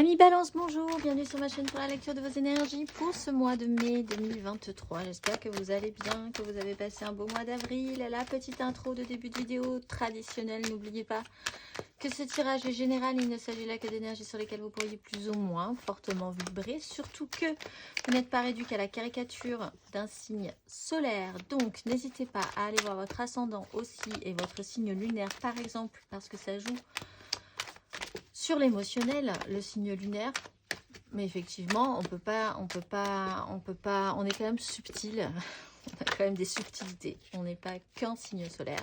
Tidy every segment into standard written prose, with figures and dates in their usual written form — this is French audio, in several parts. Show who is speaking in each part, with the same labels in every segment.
Speaker 1: Amis Balance, bonjour, bienvenue sur ma chaîne pour la lecture de vos énergies pour ce mois de mai 2023. J'espère que vous allez bien, que vous avez passé un beau mois d'avril. La petite intro de début de vidéo traditionnelle, n'oubliez pas que ce tirage est général, il ne s'agit là que d'énergies sur lesquelles vous pourriez plus ou moins fortement vibrer, surtout que vous n'êtes pas réduit qu'à la caricature d'un signe solaire. Donc n'hésitez pas à aller voir votre ascendant aussi et votre signe lunaire par exemple, parce que ça joue sur l'émotionnel, le signe lunaire. Mais effectivement, on est quand même subtil. On a quand même des subtilités. On n'est pas qu'un signe solaire.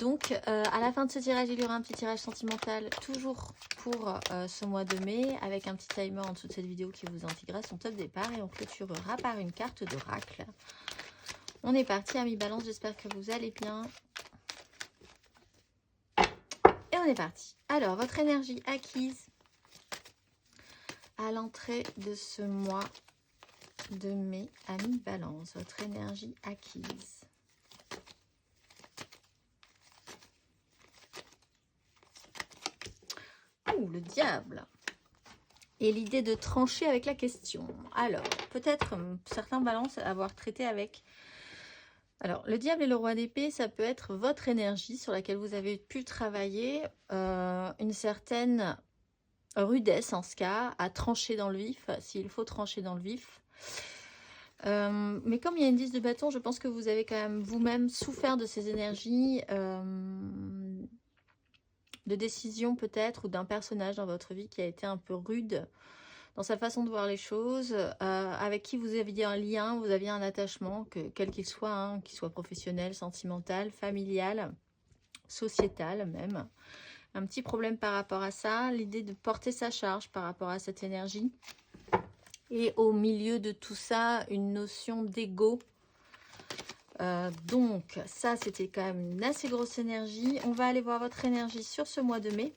Speaker 1: Donc, à la fin de ce tirage, il y aura un petit tirage sentimental, toujours pour ce mois de mai, avec un petit timer en dessous de cette vidéo qui vous indiquera son top départ. Et on clôturera par une carte d'oracle. On est parti, amis Balance. J'espère que vous allez bien. Et on est parti. Alors, votre énergie acquise à l'entrée de ce mois de mai, amis Balance. Votre énergie acquise. Ouh, le diable. Et l'idée de trancher avec la question. Alors, peut-être certains Balances avoir traité avec... Alors, le diable et le roi d'épée, ça peut être votre énergie sur laquelle vous avez pu travailler une certaine rudesse, en ce cas, à trancher dans le vif, s'il faut trancher dans le vif. Mais comme il y a une 10 de bâton, je pense que vous avez quand même vous-même souffert de ces énergies de décision peut-être, ou d'un personnage dans votre vie qui a été un peu rude dans sa façon de voir les choses, avec qui vous aviez un lien, vous aviez un attachement, quel qu'il soit, hein, qu'il soit professionnel, sentimental, familial, sociétal même. Un petit problème par rapport à ça, l'idée de porter sa charge par rapport à cette énergie. Et au milieu de tout ça, une notion d'ego. Donc ça, c'était quand même une assez grosse énergie. On va aller voir votre énergie sur ce mois de mai.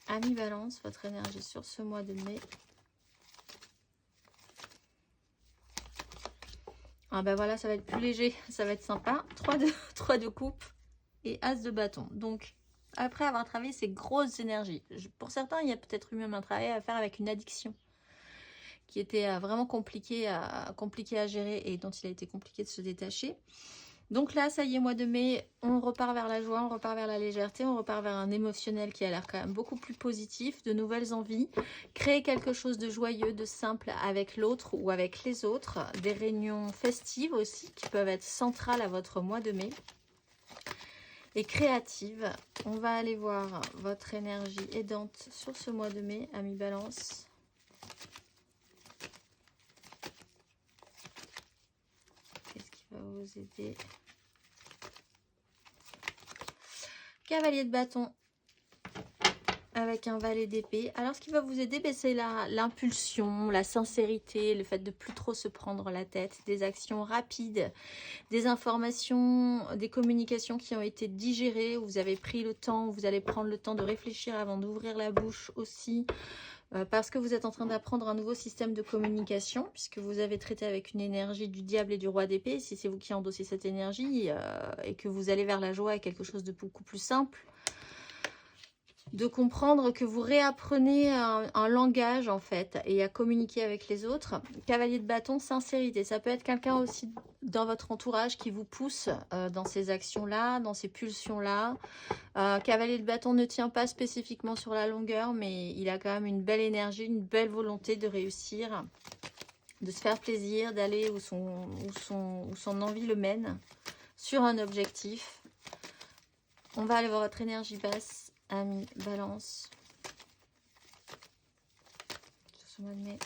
Speaker 1: Amis Balance, votre énergie sur ce mois de mai. Ah ben voilà, ça va être plus léger, ça va être sympa. 3 de coupe et As de bâton. Donc, après avoir travaillé ces grosses énergies, pour certains, il y a peut-être eu même un travail à faire avec une addiction qui était vraiment compliquée à gérer et dont il a été compliqué de se détacher. Donc là, ça y est, mois de mai, on repart vers la joie, on repart vers la légèreté, on repart vers un émotionnel qui a l'air quand même beaucoup plus positif, de nouvelles envies, créer quelque chose de joyeux, de simple avec l'autre ou avec les autres, des réunions festives aussi qui peuvent être centrales à votre mois de mai et créatives. On va aller voir votre énergie aidante sur ce mois de mai, amis Balance. Vous aider. Cavalier de bâton avec un valet d'épée. Alors ce qui va vous aider, c'est l'impulsion, la sincérité, le fait de plus trop se prendre la tête, des actions rapides, des informations, des communications qui ont été digérées, où vous avez pris le temps, où vous allez prendre le temps de réfléchir avant d'ouvrir la bouche aussi. Parce que vous êtes en train d'apprendre un nouveau système de communication, puisque vous avez traité avec une énergie du diable et du roi d'épée. Si c'est vous qui endossez cette énergie et que vous allez vers la joie et quelque chose de beaucoup plus simple, de comprendre que vous réapprenez un langage en fait et à communiquer avec les autres. Cavalier de bâton, sincérité. Ça peut être quelqu'un aussi dans votre entourage qui vous pousse dans ces actions-là, dans ces pulsions-là. Cavalier de bâton ne tient pas spécifiquement sur la longueur, mais il a quand même une belle énergie, une belle volonté de réussir, de se faire plaisir, d'aller où son envie le mène sur un objectif. On va aller voir votre énergie basse, amis Balance. Sur ce mois de mai.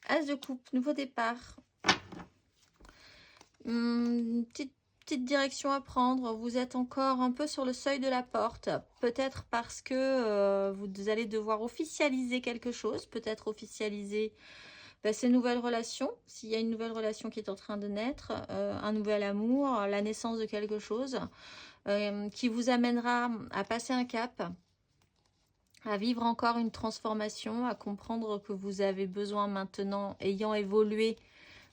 Speaker 1: As de coupe, nouveau départ. Petite direction à prendre. Vous êtes encore un peu sur le seuil de la porte. Peut-être parce que vous allez devoir officialiser quelque chose. Peut-être officialiser ces nouvelles relations. S'il y a une nouvelle relation qui est en train de naître, un nouvel amour, la naissance de quelque chose qui vous amènera à passer un cap, à vivre encore une transformation, à comprendre que vous avez besoin maintenant, ayant évolué,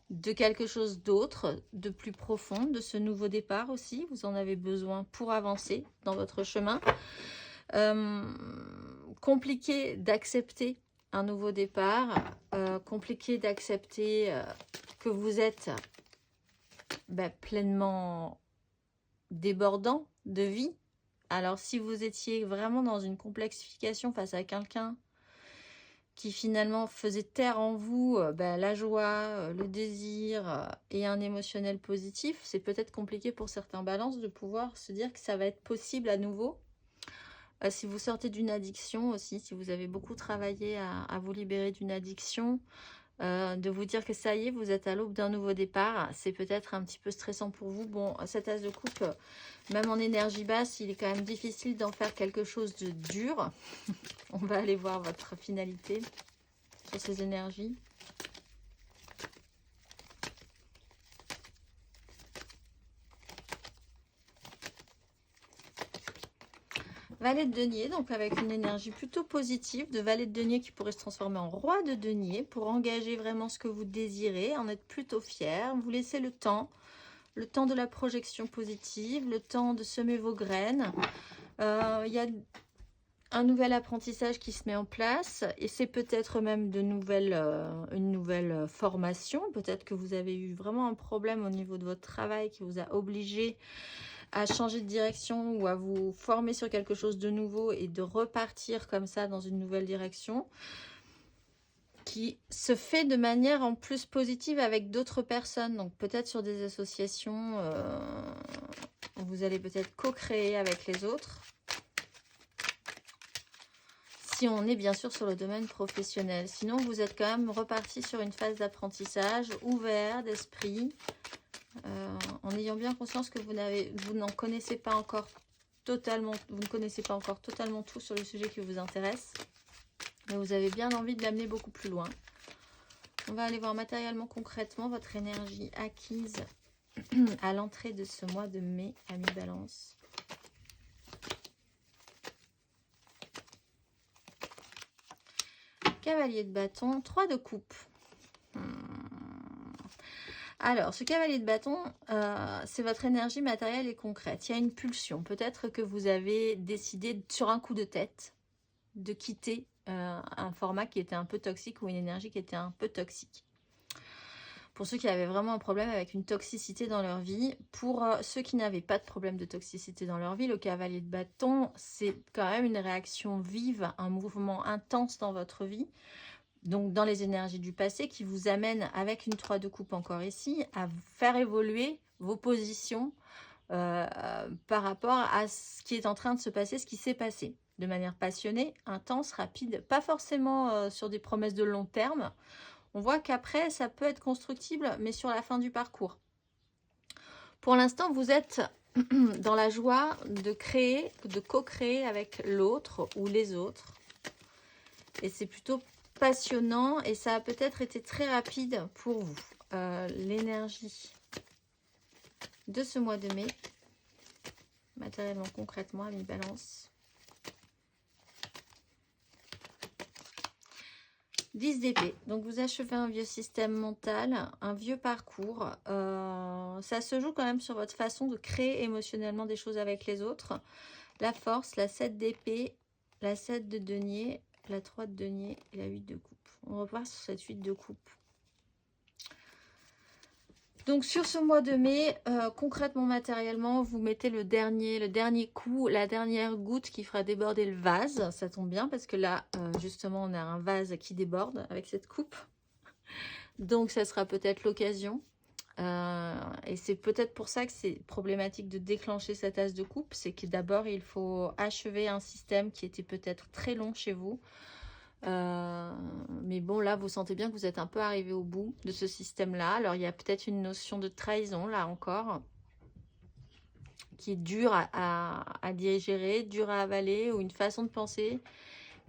Speaker 1: de quelque chose d'autre, de plus profond, de ce nouveau départ aussi. Vous en avez besoin pour avancer dans votre chemin. Compliqué d'accepter un nouveau départ, compliqué d'accepter que vous êtes pleinement débordant de vie. Alors si vous étiez vraiment dans une complexification face à quelqu'un qui finalement faisait taire en vous la joie, le désir et un émotionnel positif, c'est peut-être compliqué pour certains balances de pouvoir se dire que ça va être possible à nouveau. Si vous sortez d'une addiction aussi, si vous avez beaucoup travaillé à vous libérer d'une addiction, de vous dire que ça y est, vous êtes à l'aube d'un nouveau départ, c'est peut-être un petit peu stressant pour vous. Bon, cet as de coupe, même en énergie basse, il est quand même difficile d'en faire quelque chose de dur. On va aller voir votre finalité sur ces énergies. Valet de denier, donc avec une énergie plutôt positive, de valet de denier qui pourrait se transformer en roi de denier pour engager vraiment ce que vous désirez, en être plutôt fier. Vous laissez le temps de la projection positive, le temps de semer vos graines. Il y a un nouvel apprentissage qui se met en place et c'est peut-être même une nouvelle formation. Peut-être que vous avez eu vraiment un problème au niveau de votre travail qui vous a obligé à changer de direction ou à vous former sur quelque chose de nouveau et de repartir comme ça dans une nouvelle direction qui se fait de manière en plus positive avec d'autres personnes. Donc peut-être sur des associations, vous allez peut-être co-créer avec les autres. Si on est bien sûr sur le domaine professionnel. Sinon, vous êtes quand même reparti sur une phase d'apprentissage ouvert d'esprit, en ayant bien conscience que vous n'en connaissez pas encore totalement, vous ne connaissez pas encore totalement tout sur le sujet qui vous intéresse, mais vous avez bien envie de l'amener beaucoup plus loin. On va aller voir matériellement, concrètement, votre énergie acquise à l'entrée de ce mois de mai, amis Balance. Cavalier de bâton, 3 de coupe. Alors, ce cavalier de bâton, c'est votre énergie matérielle et concrète. Il y a une pulsion. Peut-être que vous avez décidé sur un coup de tête de quitter un format qui était un peu toxique ou une énergie qui était un peu toxique. Pour ceux qui avaient vraiment un problème avec une toxicité dans leur vie. Pour ceux qui n'avaient pas de problème de toxicité dans leur vie, le cavalier de bâton, c'est quand même une réaction vive, un mouvement intense dans votre vie. Donc dans les énergies du passé qui vous amène avec une 3 de coupe encore ici à faire évoluer vos positions par rapport à ce qui est en train de se passer, ce qui s'est passé de manière passionnée, intense, rapide, pas forcément sur des promesses de long terme. On voit qu'après ça peut être constructible mais sur la fin du parcours. Pour l'instant vous êtes dans la joie de créer, de co-créer avec l'autre ou les autres et c'est plutôt passionnant et ça a peut-être été très rapide pour vous. L'énergie de ce mois de mai, matériellement, concrètement, à mi-balance. 10 d'épée. Donc vous achevez un vieux système mental, un vieux parcours. Ça se joue quand même sur votre façon de créer émotionnellement des choses avec les autres. La force, la 7 d'épée, la 7 de denier, la 3 de denier et la 8 de coupe. On repart sur cette 8 de coupe. Donc sur ce mois de mai, concrètement, matériellement, vous mettez le dernier coup, la dernière goutte qui fera déborder le vase. Ça tombe bien parce que là, justement, on a un vase qui déborde avec cette coupe. Donc ça sera peut-être l'occasion. Et c'est peut-être pour ça que c'est problématique de déclencher cette as de coupe. C'est que d'abord, il faut achever un système qui était peut-être très long chez vous. Mais bon, là vous sentez bien que vous êtes un peu arrivé au bout de ce système là. Alors il y a peut-être une notion de trahison là encore qui est dure à digérer, dure à avaler, ou une façon de penser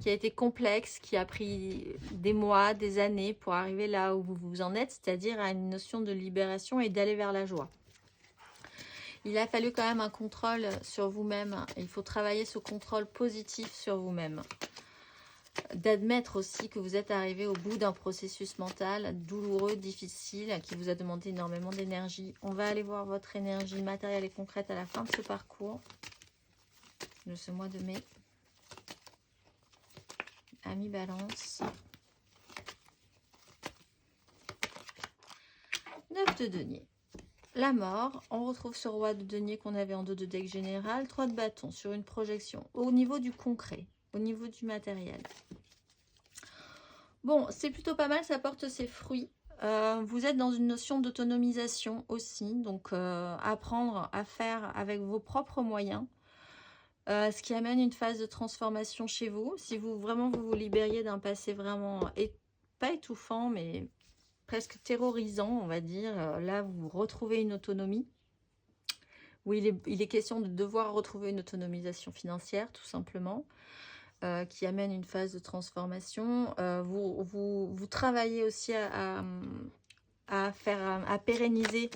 Speaker 1: qui a été complexe, qui a pris des mois, des années pour arriver là où vous en êtes, c'est-à-dire à une notion de libération et d'aller vers la joie. Il a fallu quand même un contrôle sur vous-même. Il faut travailler ce contrôle positif sur vous-même. D'admettre aussi que vous êtes arrivé au bout d'un processus mental douloureux, difficile, qui vous a demandé énormément d'énergie. On va aller voir votre énergie matérielle et concrète à la fin de ce parcours, de ce mois de mai. amis Balance. 9 de denier. La mort, on retrouve ce roi de denier qu'on avait en dos de deck général. 3 de bâton sur une projection. Au niveau du concret, au niveau du matériel. Bon, c'est plutôt pas mal, ça porte ses fruits. Vous êtes dans une notion d'autonomisation aussi. Donc, apprendre à faire avec vos propres moyens. Ce qui amène une phase de transformation chez vous. Si vous vous libériez d'un passé vraiment, pas étouffant, mais presque terrorisant, on va dire. Là, vous retrouvez une autonomie. Oui, il est question de devoir retrouver une autonomisation financière, tout simplement, qui amène une phase de transformation. Vous travaillez aussi à pérenniser,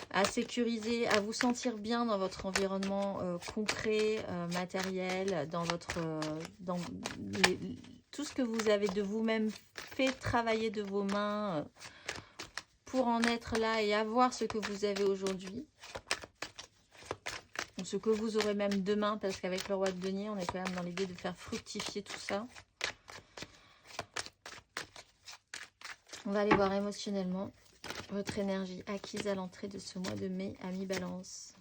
Speaker 1: à sécuriser, à vous sentir bien dans votre environnement concret, matériel, dans tout ce que vous avez de vous-même fait travailler de vos mains pour en être là et avoir ce que vous avez aujourd'hui. Ou ce que vous aurez même demain, parce qu'avec le roi de denier, on est quand même dans l'idée de faire fructifier tout ça. On va aller voir émotionnellement votre énergie acquise à l'entrée de ce mois de mai, amis Balance.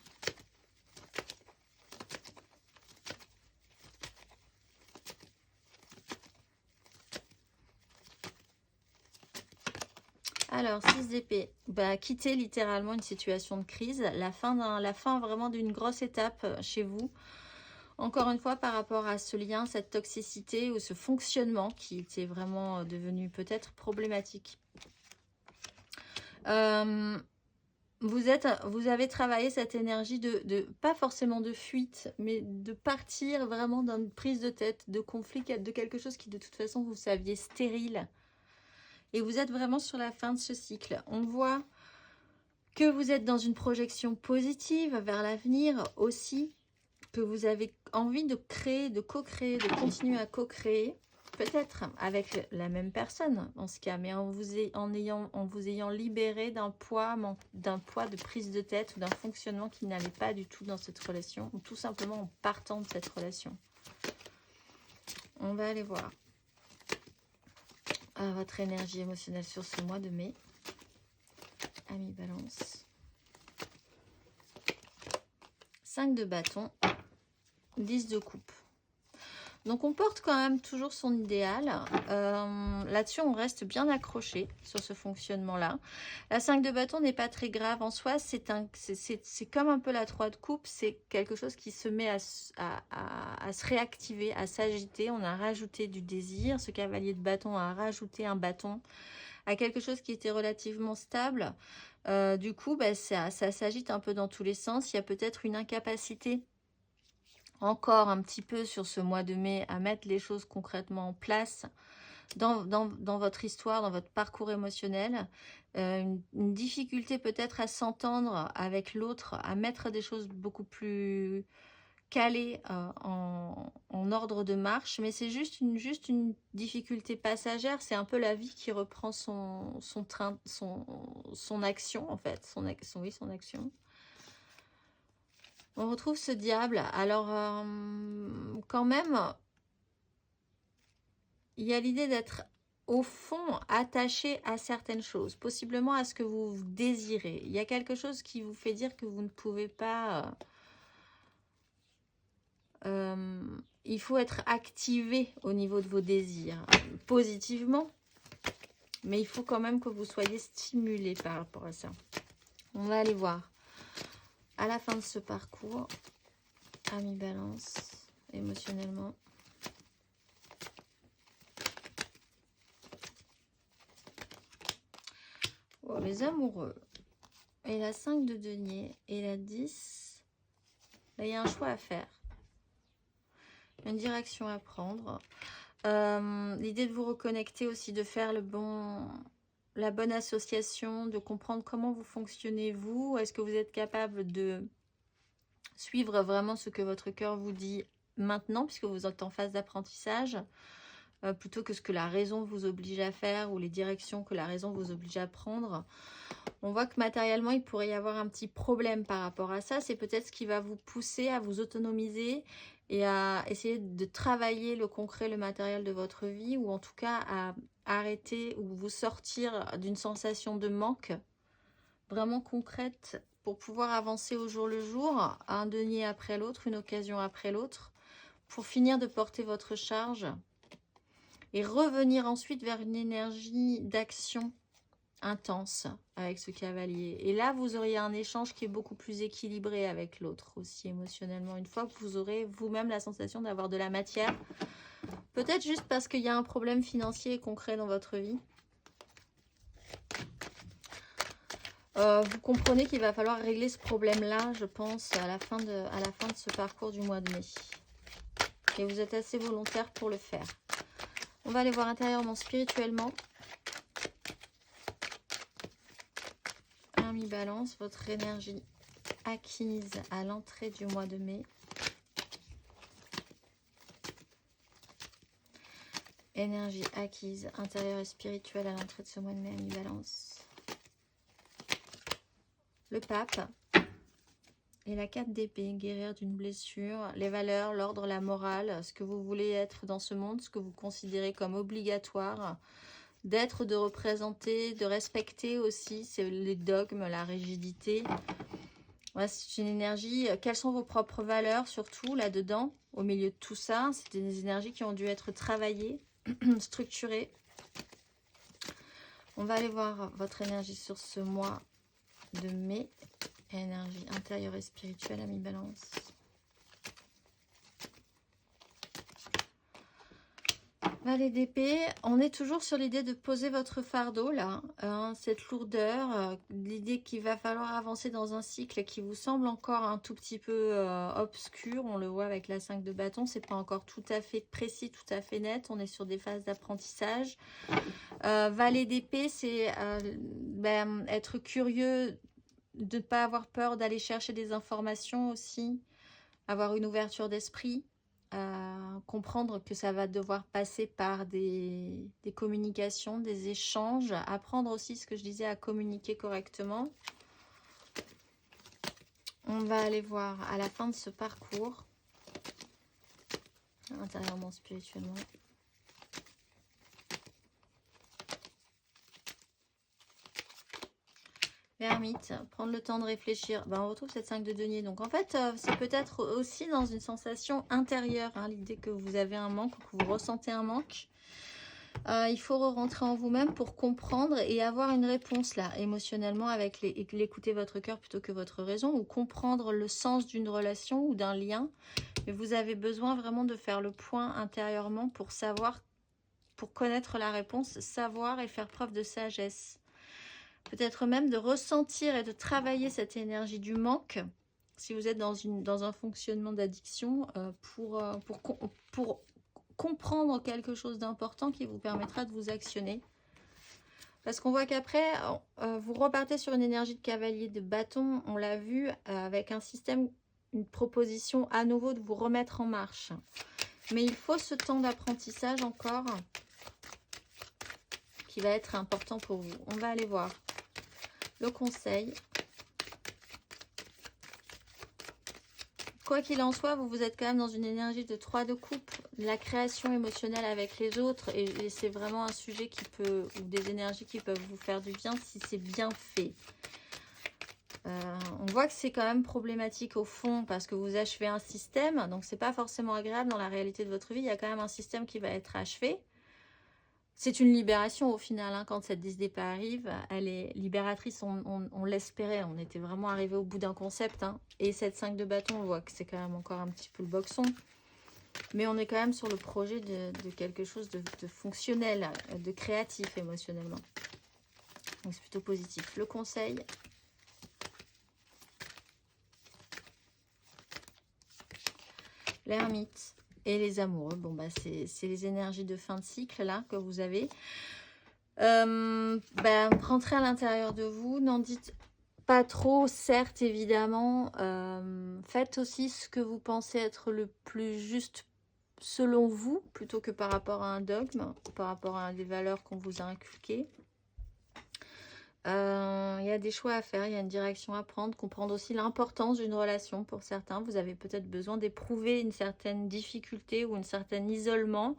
Speaker 1: Alors, 6 d'épée, quitter littéralement une situation de crise, la fin vraiment d'une grosse étape chez vous. Encore une fois, par rapport à ce lien, cette toxicité ou ce fonctionnement qui était vraiment devenu peut-être problématique. Vous avez travaillé cette énergie pas forcément de fuite, mais de partir vraiment d'une prise de tête, de conflit, de quelque chose qui de toute façon vous saviez stérile. Et vous êtes vraiment sur la fin de ce cycle. On voit que vous êtes dans une projection positive vers l'avenir aussi, que vous avez envie de créer, de co-créer, de continuer à co-créer, peut-être avec la même personne en ce cas, mais en vous ayant libéré d'un poids de prise de tête ou d'un fonctionnement qui n'allait pas du tout dans cette relation, ou tout simplement en partant de cette relation. On va aller voir votre énergie émotionnelle sur ce mois de mai, amis Balance. 5 de bâton, 10 de coupe. Donc on porte quand même toujours son idéal. Là-dessus, on reste bien accroché sur ce fonctionnement-là. La 5 de bâton n'est pas très grave en soi. C'est comme un peu la 3 de coupe. C'est quelque chose qui se met à se réactiver, à s'agiter. On a rajouté du désir. Ce cavalier de bâton a rajouté un bâton à quelque chose qui était relativement stable. Du coup, ça s'agite un peu dans tous les sens. Il y a peut-être une incapacité encore un petit peu sur ce mois de mai à mettre les choses concrètement en place dans votre histoire, dans votre parcours émotionnel. Une difficulté peut-être à s'entendre avec l'autre, à mettre des choses beaucoup plus calées en ordre de marche, mais c'est juste une difficulté passagère. C'est un peu la vie qui reprend son train, son action en fait, son action. On retrouve ce diable. Alors, quand même, il y a l'idée d'être, au fond, attaché à certaines choses. Possiblement à ce que vous désirez. Il y a quelque chose qui vous fait dire que vous ne pouvez pas... il faut être activé au niveau de vos désirs. Positivement. Mais il faut quand même que vous soyez stimulé par rapport à ça. On va aller voir. À la fin de ce parcours, amis Balance, émotionnellement. Oh, les amoureux. Et la 5 de denier et la 10. Là, il y a un choix à faire. Une direction à prendre. L'idée de vous reconnecter aussi, de faire la bonne association, de comprendre comment vous fonctionnez vous. Est-ce que vous êtes capable de suivre vraiment ce que votre cœur vous dit maintenant, puisque vous êtes en phase d'apprentissage, plutôt que ce que la raison vous oblige à faire ou les directions que la raison vous oblige à prendre. On voit que matériellement, il pourrait y avoir un petit problème par rapport à ça. C'est peut-être ce qui va vous pousser à vous autonomiser et à essayer de travailler le concret, le matériel de votre vie, ou en tout cas à arrêter ou vous sortir d'une sensation de manque vraiment concrète pour pouvoir avancer au jour le jour, un denier après l'autre, une occasion après l'autre, pour finir de porter votre charge et revenir ensuite vers une énergie d'action intense avec ce cavalier. Et là, vous auriez un échange qui est beaucoup plus équilibré avec l'autre aussi émotionnellement. Une fois que vous aurez vous-même la sensation d'avoir de la matière, peut-être juste parce qu'il y a un problème financier et concret dans votre vie. Vous comprenez qu'il va falloir régler ce problème-là, je pense, à la fin de ce parcours du mois de mai. Et vous êtes assez volontaire pour le faire. On va aller voir intérieurement, spirituellement. Mi-balance, votre énergie acquise à l'entrée du mois de mai. Énergie acquise, intérieure et spirituelle à l'entrée de ce mois de mai, mi-balance. Le pape et la 4 d'épée, guérir d'une blessure, les valeurs, l'ordre, la morale, ce que vous voulez être dans ce monde, ce que vous considérez comme obligatoire d'être, de représenter, de respecter aussi, c'est les dogmes, la rigidité. Ouais, c'est une énergie, quelles sont vos propres valeurs surtout là-dedans, au milieu de tout ça, c'est des énergies qui ont dû être travaillées, structurées. On va aller voir votre énergie sur ce mois de mai. Énergie intérieure et spirituelle à mi-balance. Valet d'épée, on est toujours sur l'idée de poser votre fardeau là, hein, cette lourdeur, l'idée qu'il va falloir avancer dans un cycle qui vous semble encore un tout petit peu obscur, on le voit avec la 5 de bâton, c'est pas encore tout à fait précis, tout à fait net, on est sur des phases d'apprentissage. Valet d'épée, c'est être curieux, de ne pas avoir peur d'aller chercher des informations aussi, avoir une ouverture d'esprit, comprendre que ça va devoir passer par des communications, des échanges, apprendre aussi ce que je disais à communiquer correctement. On va aller voir à la fin de ce parcours, intérieurement, spirituellement. L'ermite, prendre le temps de réfléchir. Ben, on retrouve cette 5 de denier. Donc en fait, c'est peut-être aussi dans une sensation intérieure, hein, l'idée que vous avez un manque, que vous ressentez un manque. Il faut rentrer en vous-même pour comprendre et avoir une réponse là, émotionnellement, avec l'écouter votre cœur plutôt que votre raison, ou comprendre le sens d'une relation ou d'un lien. Mais vous avez besoin vraiment de faire le point intérieurement pour savoir, pour connaître la réponse, savoir et faire preuve de sagesse. Peut-être même de ressentir et de travailler cette énergie du manque, si vous êtes dans un fonctionnement d'addiction, pour comprendre quelque chose d'important qui vous permettra de vous actionner. Parce qu'on voit qu'après, vous repartez sur une énergie de cavalier de bâton, on l'a vu, avec un système, une proposition à nouveau de vous remettre en marche. Mais il faut ce temps d'apprentissage encore qui va être important pour vous. On va aller voir le conseil. Quoi qu'il en soit, vous êtes quand même dans une énergie de 3 de coupe, la création émotionnelle avec les autres, et c'est vraiment un sujet qui peut, ou des énergies qui peuvent vous faire du bien si c'est bien fait. On voit que c'est quand même problématique au fond parce que vous achevez un système, donc c'est pas forcément agréable dans la réalité de votre vie. Il y a quand même un système qui va être achevé. C'est une libération au final, hein, quand cette 10 d'épée arrive, elle est libératrice, on l'espérait, on était vraiment arrivé au bout d'un concept, hein. Et cette 5 de bâton, on voit que c'est quand même encore un petit peu le boxon, mais on est quand même sur le projet de quelque chose de fonctionnel, de créatif émotionnellement. Donc c'est plutôt positif. Le conseil, l'ermite et les amoureux. Bon, bah c'est les énergies de fin de cycle là que vous avez. Rentrez à l'intérieur de vous, n'en dites pas trop, certes, évidemment. Faites aussi ce que vous pensez être le plus juste selon vous, plutôt que par rapport à un dogme, par rapport à des valeurs qu'on vous a inculquées. Il y a des choix à faire, il y a une direction à prendre, comprendre aussi l'importance d'une relation pour certains. Vous avez peut-être besoin d'éprouver une certaine difficulté ou un certain isolement.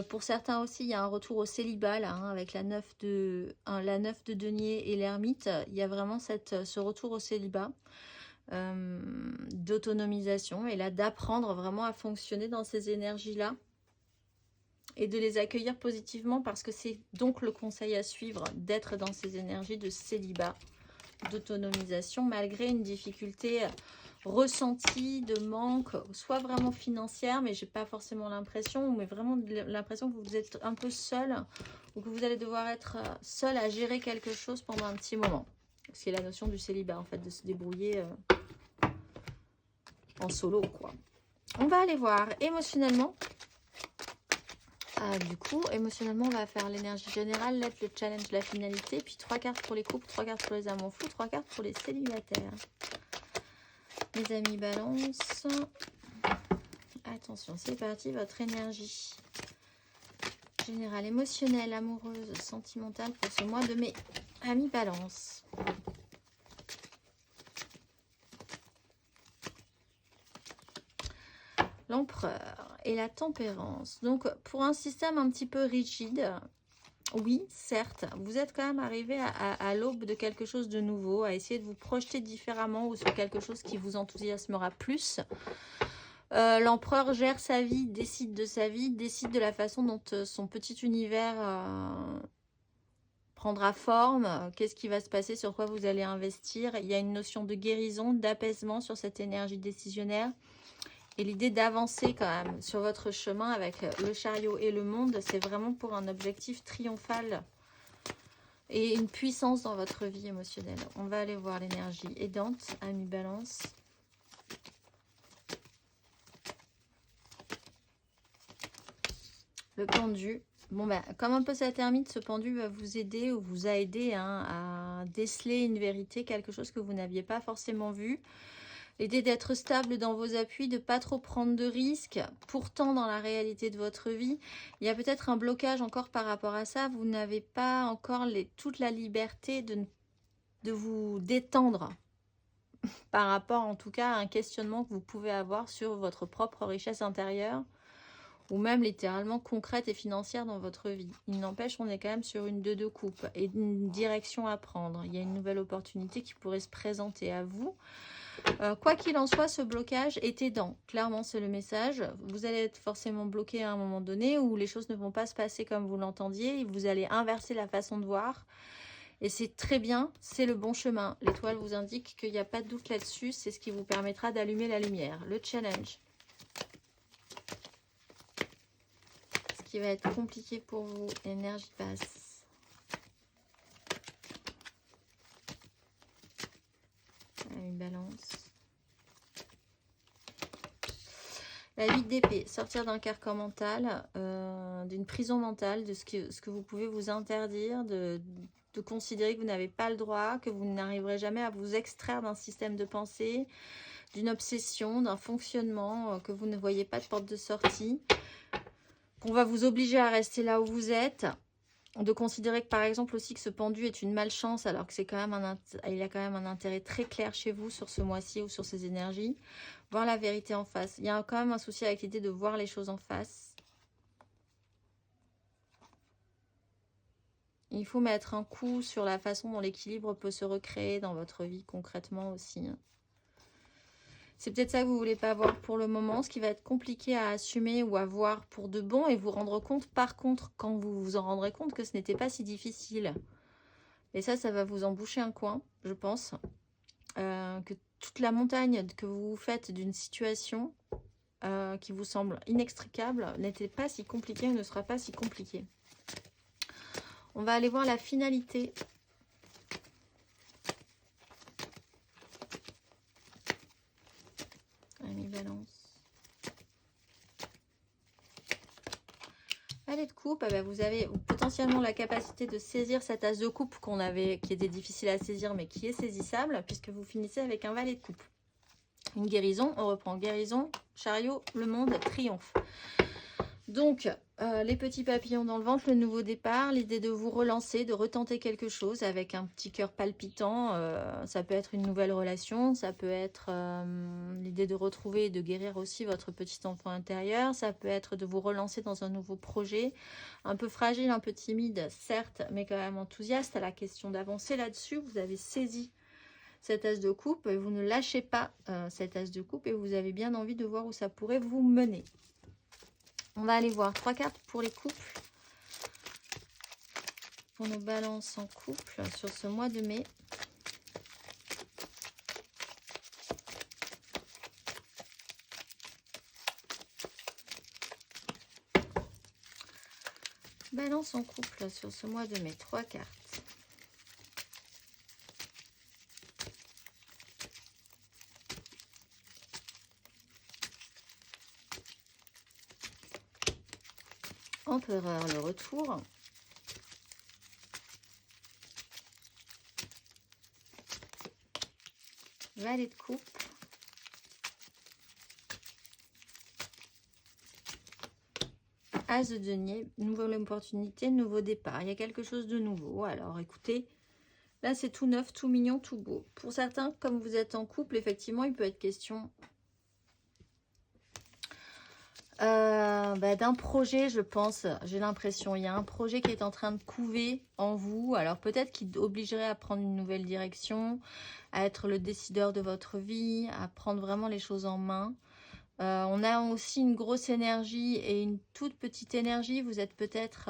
Speaker 1: Pour certains aussi, il y a un retour au célibat là, hein, avec la 9 de denier et l'ermite. Il y a vraiment ce retour au célibat, d'autonomisation et là d'apprendre vraiment à fonctionner dans ces énergies-là et de les accueillir positivement parce que c'est donc le conseil à suivre, d'être dans ces énergies de célibat, d'autonomisation malgré une difficulté ressentie de manque, soit vraiment financière, mais j'ai pas forcément l'impression, mais vraiment l'impression que vous êtes un peu seul ou que vous allez devoir être seul à gérer quelque chose pendant un petit moment. C'est la notion du célibat en fait, de se débrouiller en solo quoi. On va aller voir émotionnellement. Du coup, émotionnellement, on va faire l'énergie générale, l'aide, le challenge, la finalité, puis 3 cartes pour les couples, 3 cartes pour les amours fous, 3 cartes pour les célibataires. Les amis balance. Attention, c'est parti, votre énergie générale, émotionnelle, amoureuse, sentimentale pour ce mois de mai. Amis balance. L'empereur et la tempérance. Donc, pour un système un petit peu rigide, oui, certes, vous êtes quand même arrivé à l'aube de quelque chose de nouveau, à essayer de vous projeter différemment ou sur quelque chose qui vous enthousiasmera plus. L'empereur gère sa vie, décide de la façon dont son petit univers prendra forme, qu'est-ce qui va se passer, sur quoi vous allez investir. Il y a une notion de guérison, d'apaisement sur cette énergie décisionnaire. Et l'idée d'avancer quand même sur votre chemin avec le chariot et le monde, c'est vraiment pour un objectif triomphal et une puissance dans votre vie émotionnelle. On va aller voir l'énergie aidante, ami balance. Le pendu. Bon ben, comme un peu cette ermite, ce pendu va vous aider ou vous a aidé à déceler une vérité, quelque chose que vous n'aviez pas forcément vu. L'idée d'être stable dans vos appuis, de ne pas trop prendre de risques. Pourtant, dans la réalité de votre vie, il y a peut-être un blocage encore par rapport à ça. Vous n'avez pas encore toute la liberté de vous détendre par rapport en tout cas à un questionnement que vous pouvez avoir sur votre propre richesse intérieure ou même littéralement concrète et financière dans votre vie. Il n'empêche, on est quand même sur une 2 de coupe et une direction à prendre. Il y a une nouvelle opportunité qui pourrait se présenter à vous. Quoi qu'il en soit, ce blocage est aidant. Clairement, c'est le message. Vous allez être forcément bloqué à un moment donné où les choses ne vont pas se passer comme vous l'entendiez. Vous allez inverser la façon de voir. Et c'est très bien, c'est le bon chemin. L'étoile vous indique qu'il n'y a pas de doute là-dessus. C'est ce qui vous permettra d'allumer la lumière. Le challenge. Ce qui va être compliqué pour vous, énergie basse. Une balance. La 8 d'épée, sortir d'un carcan mental, d'une prison mentale, de ce que vous pouvez vous interdire, de considérer que vous n'avez pas le droit, que vous n'arriverez jamais à vous extraire d'un système de pensée, d'une obsession, d'un fonctionnement, que vous ne voyez pas de porte de sortie, qu'on va vous obliger à rester là où vous êtes. De considérer que par exemple aussi que ce pendu est une malchance alors que c'est quand même il a quand même un intérêt très clair chez vous sur ce mois-ci ou sur ces énergies. Voir la vérité en face. Il y a quand même un souci avec l'idée de voir les choses en face. Il faut mettre un coup sur la façon dont l'équilibre peut se recréer dans votre vie concrètement aussi. C'est peut-être ça que vous ne voulez pas voir pour le moment, ce qui va être compliqué à assumer ou à voir pour de bon et vous rendre compte par contre quand vous vous en rendrez compte que ce n'était pas si difficile. Et ça va vous en boucher un coin, je pense. Que toute la montagne que vous faites d'une situation qui vous semble inextricable n'était pas si compliquée ou ne sera pas si compliquée. On va aller voir la finalité. Balance. Allez de coupe, vous avez potentiellement la capacité de saisir cette as de coupe qui était difficile à saisir mais qui est saisissable puisque vous finissez avec un valet de coupe. Une guérison, on reprend guérison, chariot, le monde, triomphe. Donc, les petits papillons dans le ventre, le nouveau départ, l'idée de vous relancer, de retenter quelque chose avec un petit cœur palpitant. Ça peut être une nouvelle relation, ça peut être l'idée de retrouver et de guérir aussi votre petit enfant intérieur. Ça peut être de vous relancer dans un nouveau projet, un peu fragile, un peu timide, certes, mais quand même enthousiaste. À la question d'avancer là-dessus, vous avez saisi cet as de coupe et vous ne lâchez pas cet as de coupe et vous avez bien envie de voir où ça pourrait vous mener. On va aller voir 3 cartes pour les couples. Pour nos balances en couple sur ce mois de mai. Balance en couple sur ce mois de mai. 3 cartes. Empereur, le retour. Valet de coupe. As de denier, nouvelle opportunité, nouveau départ. Il y a quelque chose de nouveau. Alors écoutez, là c'est tout neuf, tout mignon, tout beau. Pour certains, comme vous êtes en couple, effectivement, il peut être question d'un projet, je pense. J'ai l'impression, il y a un projet qui est en train de couver en vous. Alors peut-être qu'il obligerait à prendre une nouvelle direction, à être le décideur de votre vie, à prendre vraiment les choses en main. On a aussi une grosse énergie et une toute petite énergie. Vous êtes peut-être,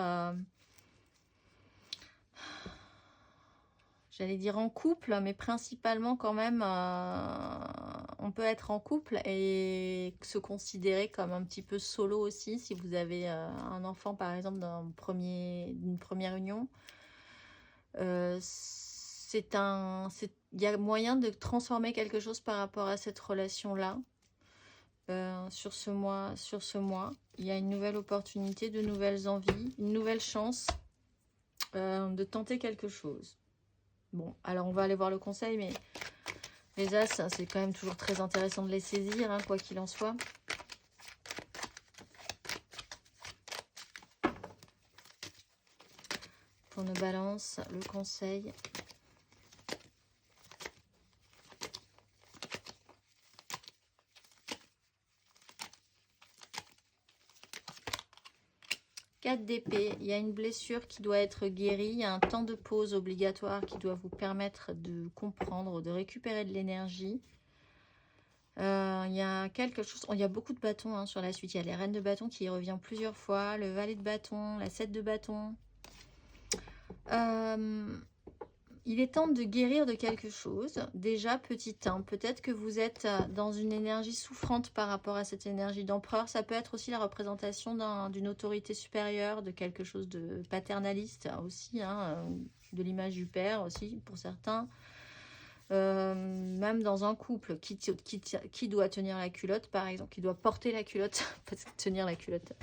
Speaker 1: j'allais dire en couple, mais principalement quand même, on peut être en couple et se considérer comme un petit peu solo aussi. Si vous avez un enfant par exemple d'une première union, il y a moyen de transformer quelque chose par rapport à cette relation-là. Sur ce mois, il y a une nouvelle opportunité, de nouvelles envies, une nouvelle chance de tenter quelque chose. Bon, alors on va aller voir le conseil, mais les as, c'est quand même toujours très intéressant de les saisir, hein, quoi qu'il en soit. Pour nos balances, le conseil. D'épée, il y a une blessure qui doit être guérie, il y a un temps de pause obligatoire qui doit vous permettre de comprendre, de récupérer de l'énergie. Il y a quelque chose, il y a beaucoup de bâtons hein, sur la suite, il y a les reines de bâton qui revient plusieurs fois, le valet de bâton, la 7 de bâton. Il est temps de guérir de quelque chose, déjà petit 1. Peut-être que vous êtes dans une énergie souffrante par rapport à cette énergie d'empereur. Ça peut être aussi la représentation d'une autorité supérieure, de quelque chose de paternaliste aussi, hein, de l'image du père aussi pour certains. Même dans un couple, qui doit tenir la culotte par exemple, qui doit porter la culotte, pas tenir la culotte.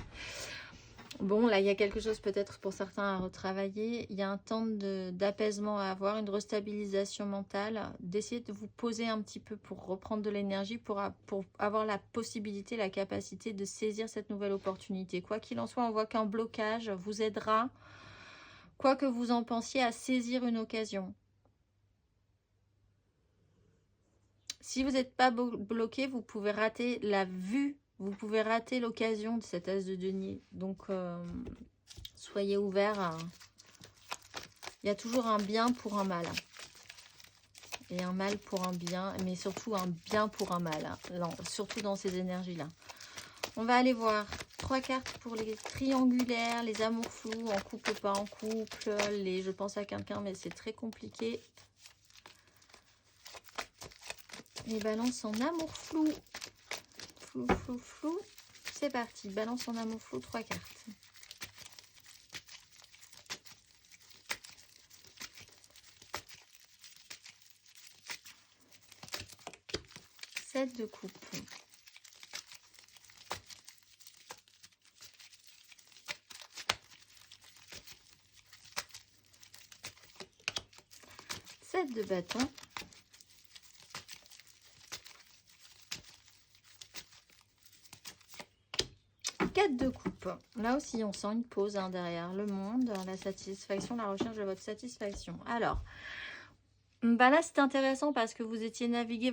Speaker 1: Bon, là, il y a quelque chose peut-être pour certains à retravailler. Il y a un temps d'apaisement à avoir, une restabilisation mentale. D'essayer de vous poser un petit peu pour reprendre de l'énergie, pour avoir la possibilité, la capacité de saisir cette nouvelle opportunité. Quoi qu'il en soit, on voit qu'un blocage vous aidera, quoi que vous en pensiez, à saisir une occasion. Si vous n'êtes pas bloqué, vous pouvez rater la vue. Vous pouvez rater l'occasion de cet as de denier. Donc, soyez ouverts. Il y a toujours un bien pour un mal. Et un mal pour un bien. Mais surtout un bien pour un mal. Non, surtout dans ces énergies-là. On va aller voir 3 cartes pour les triangulaires, les amours flous, en couple, pas en couple. Je pense à quelqu'un, mais c'est très compliqué. Les balances en amour flou. Flou. C'est parti. Balance en amour flou, 3 cartes. De coupe. Sept de bâton. 4 de coupe. Là aussi, on sent une pause hein, derrière le monde, la satisfaction, la recherche de votre satisfaction. Alors, bah là, c'est intéressant parce que vous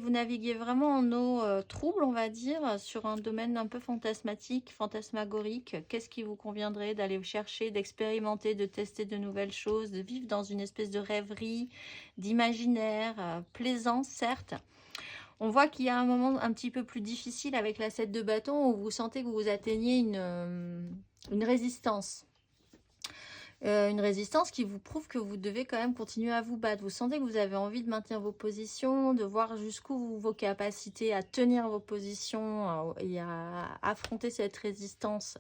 Speaker 1: naviguez vraiment en eau trouble, on va dire, sur un domaine un peu fantasmatique, fantasmagorique. Qu'est-ce qui vous conviendrait d'aller chercher, d'expérimenter, de tester de nouvelles choses, de vivre dans une espèce de rêverie, d'imaginaire, plaisant, certes. On voit qu'il y a un moment un petit peu plus difficile avec la 7 de bâton où vous sentez que vous atteignez une résistance. Une résistance qui vous prouve que vous devez quand même continuer à vous battre. Vous sentez que vous avez envie de maintenir vos positions, de voir jusqu'où vos capacités à tenir vos positions et à affronter cette résistance.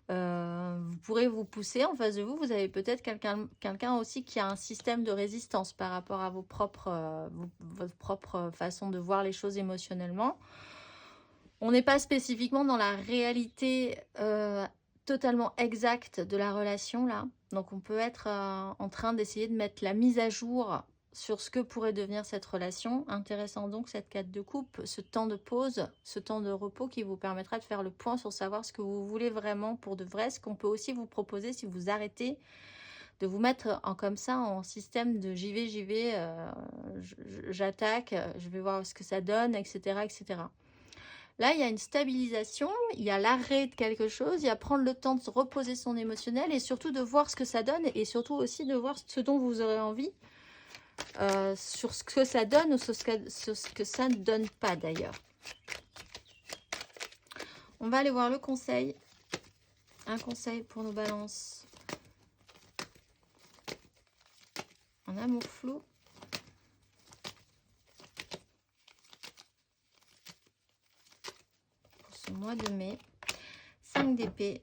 Speaker 1: Vous pourrez vous pousser en face de vous. Vous avez peut-être quelqu'un aussi qui a un système de résistance par rapport à votre propre façon de voir les choses émotionnellement. On n'est pas spécifiquement dans la réalité totalement exacte de la relation là. Donc on peut être en train d'essayer de mettre la mise à jour sur ce que pourrait devenir cette relation. Intéressant donc cette 4 de coupe, ce temps de pause, ce temps de repos qui vous permettra de faire le point sur savoir ce que vous voulez vraiment pour de vrai. Ce qu'on peut aussi vous proposer si vous arrêtez de vous mettre comme ça en système de j'y vais, j'attaque, je vais voir ce que ça donne, etc. etc. Là, il y a une stabilisation, il y a l'arrêt de quelque chose, il y a prendre le temps de se reposer son émotionnel et surtout de voir ce que ça donne et surtout aussi de voir ce dont vous aurez envie sur ce que ça donne ou sur ce que ça ne donne pas d'ailleurs. On va aller voir le conseil. Un conseil pour nos balances. En amour flou. Mois de mai, 5 d'épée.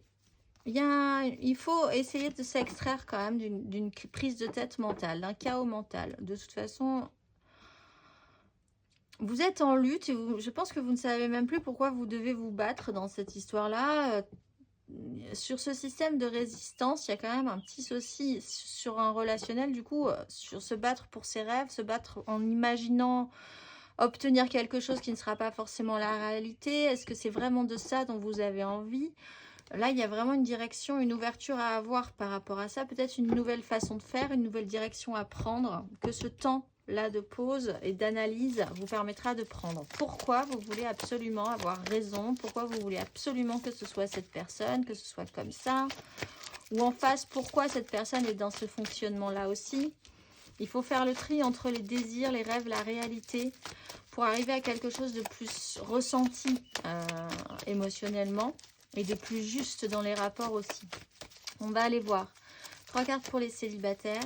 Speaker 1: Il faut essayer de s'extraire quand même d'une prise de tête mentale, d'un chaos mental. De toute façon, vous êtes en lutte et je pense que vous ne savez même plus pourquoi vous devez vous battre dans cette histoire-là. Sur ce système de résistance, il y a quand même un petit souci sur un relationnel, du coup, sur se battre pour ses rêves, se battre en imaginant obtenir quelque chose qui ne sera pas forcément la réalité. Est-ce que c'est vraiment de ça dont vous avez envie? Là, il y a vraiment une direction, une ouverture à avoir par rapport à ça. Peut-être une nouvelle façon de faire, une nouvelle direction à prendre. Que ce temps-là de pause et d'analyse vous permettra de prendre. Pourquoi vous voulez absolument avoir raison? Pourquoi vous voulez absolument que ce soit cette personne, que ce soit comme ça? Ou en face, pourquoi cette personne est dans ce fonctionnement-là aussi? Il faut faire le tri entre les désirs, les rêves, la réalité pour arriver à quelque chose de plus ressenti émotionnellement et de plus juste dans les rapports aussi. On va aller voir 3 cartes pour les célibataires.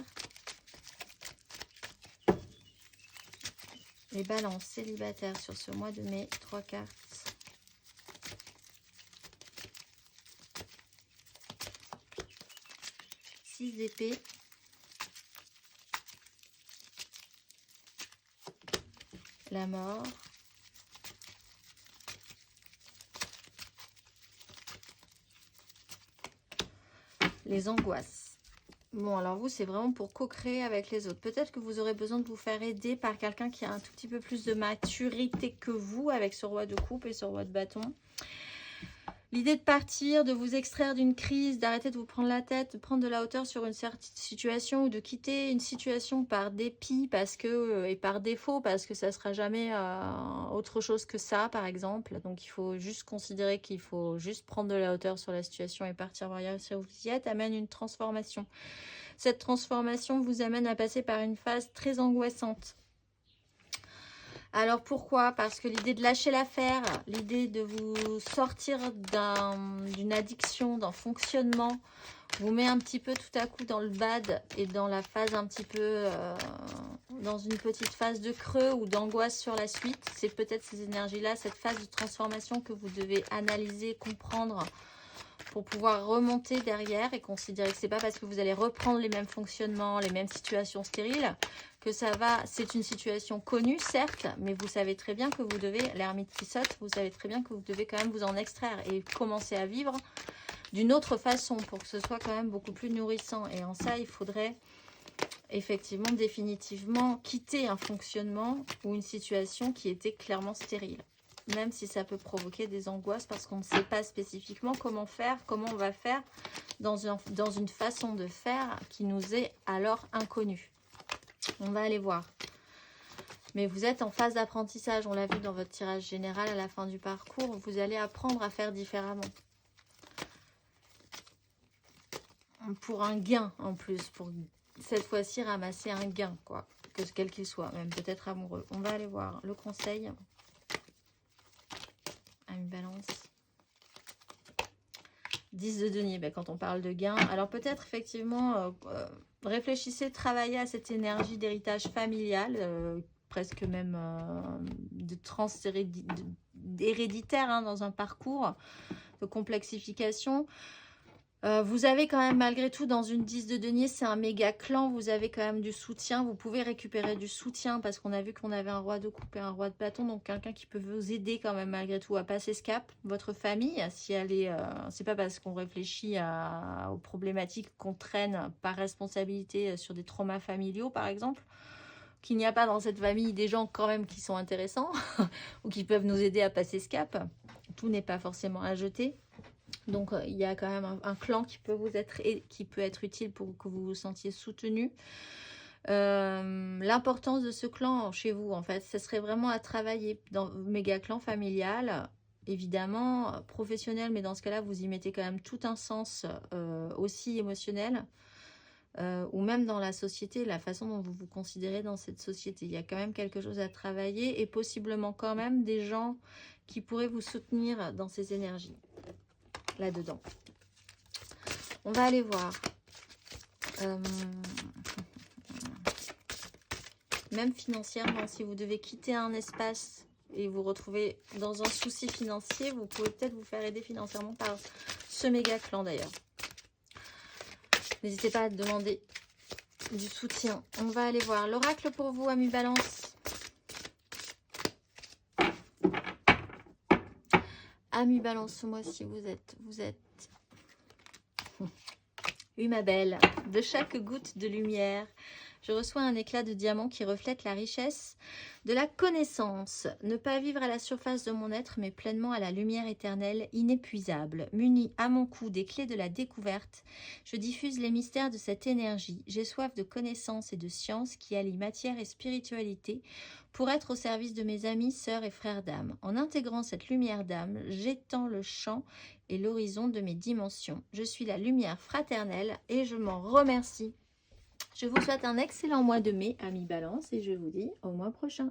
Speaker 1: Les balances célibataires sur ce mois de mai. 3 cartes. Six d'épée. La mort. Les angoisses. Bon, alors vous, c'est vraiment pour co-créer avec les autres. Peut-être que vous aurez besoin de vous faire aider par quelqu'un qui a un tout petit peu plus de maturité que vous avec ce roi de coupe et ce roi de bâton. L'idée de partir, de vous extraire d'une crise, d'arrêter de vous prendre la tête, de prendre de la hauteur sur une certaine situation ou de quitter une situation par dépit et par défaut parce que ça ne sera jamais autre chose que ça, par exemple. Donc, il faut juste considérer qu'il faut juste prendre de la hauteur sur la situation et partir voir si vous y êtes, amène une transformation. Cette transformation vous amène à passer par une phase très angoissante. Alors pourquoi? Parce que l'idée de lâcher l'affaire, l'idée de vous sortir d'une addiction, d'un fonctionnement, vous met un petit peu tout à coup dans le bad et dans la phase un petit peu, dans une petite phase de creux ou d'angoisse sur la suite. C'est peut-être ces énergies-là, cette phase de transformation que vous devez analyser, comprendre pour pouvoir remonter derrière et considérer que c'est pas parce que vous allez reprendre les mêmes fonctionnements, les mêmes situations stériles que ça va, c'est une situation connue certes, mais vous savez très bien que vous devez, l'ermite qui saute, vous savez très bien que vous devez quand même vous en extraire et commencer à vivre d'une autre façon pour que ce soit quand même beaucoup plus nourrissant. Et en ça, il faudrait effectivement définitivement quitter un fonctionnement ou une situation qui était clairement stérile. même si ça peut provoquer des angoisses parce qu'on ne sait pas spécifiquement comment faire, comment on va faire dans une façon de faire qui nous est alors inconnue. On va aller voir. Mais vous êtes en phase d'apprentissage, on l'a vu dans votre tirage général à la fin du parcours, vous allez apprendre à faire différemment. Pour un gain en plus, pour cette fois-ci ramasser un gain, quoi, quel qu'il soit, même peut-être amoureux. On va aller voir le conseil à une balance. 10 de denier, ben, quand on parle de gain. Alors peut-être effectivement, réfléchissez, travaillez à cette énergie d'héritage familial, presque même héréditaire hein, dans un parcours de complexification. Vous avez quand même malgré tout dans une 10 de denier, c'est un méga clan, vous avez quand même du soutien, vous pouvez récupérer du soutien parce qu'on a vu qu'on avait un roi de coupe et un roi de bâton, donc quelqu'un qui peut vous aider quand même malgré tout à passer ce cap. Votre famille, si elle est, c'est pas parce qu'on réfléchit aux problématiques qu'on traîne par responsabilité sur des traumas familiaux par exemple, qu'il n'y a pas dans cette famille des gens quand même qui sont intéressants ou qui peuvent nous aider à passer ce cap. Tout n'est pas forcément à jeter. Donc, il y a quand même un clan qui peut être utile pour que vous vous sentiez soutenu. L'importance de ce clan chez vous, en fait, ce serait vraiment à travailler dans méga clan familial, évidemment, professionnel, mais dans ce cas-là, vous y mettez quand même tout un sens aussi émotionnel, ou même dans la société, la façon dont vous vous considérez dans cette société. Il y a quand même quelque chose à travailler et possiblement quand même des gens qui pourraient vous soutenir dans ces énergies. Là-dedans. On va aller voir. Même financièrement, si vous devez quitter un espace et vous retrouver dans un souci financier, vous pouvez peut-être vous faire aider financièrement par ce méga clan d'ailleurs. N'hésitez pas à demander du soutien. On va aller voir l'oracle pour vous, amis Balance. Amis Balance, ce mois-ci, vous êtes oui, ma belle, de chaque goutte de lumière, je reçois un éclat de diamant qui reflète la richesse de la connaissance. Ne pas vivre à la surface de mon être, mais pleinement à la lumière éternelle, inépuisable. Muni à mon cou des clés de la découverte, je diffuse les mystères de cette énergie. J'ai soif de connaissance et de science qui allient matière et spiritualité pour être au service de mes amis, sœurs et frères d'âme. En intégrant cette lumière d'âme, j'étends le champ et l'horizon de mes dimensions. Je suis la lumière fraternelle et je m'en remercie. Je vous souhaite un excellent mois de mai, amis Balance, et je vous dis au mois prochain.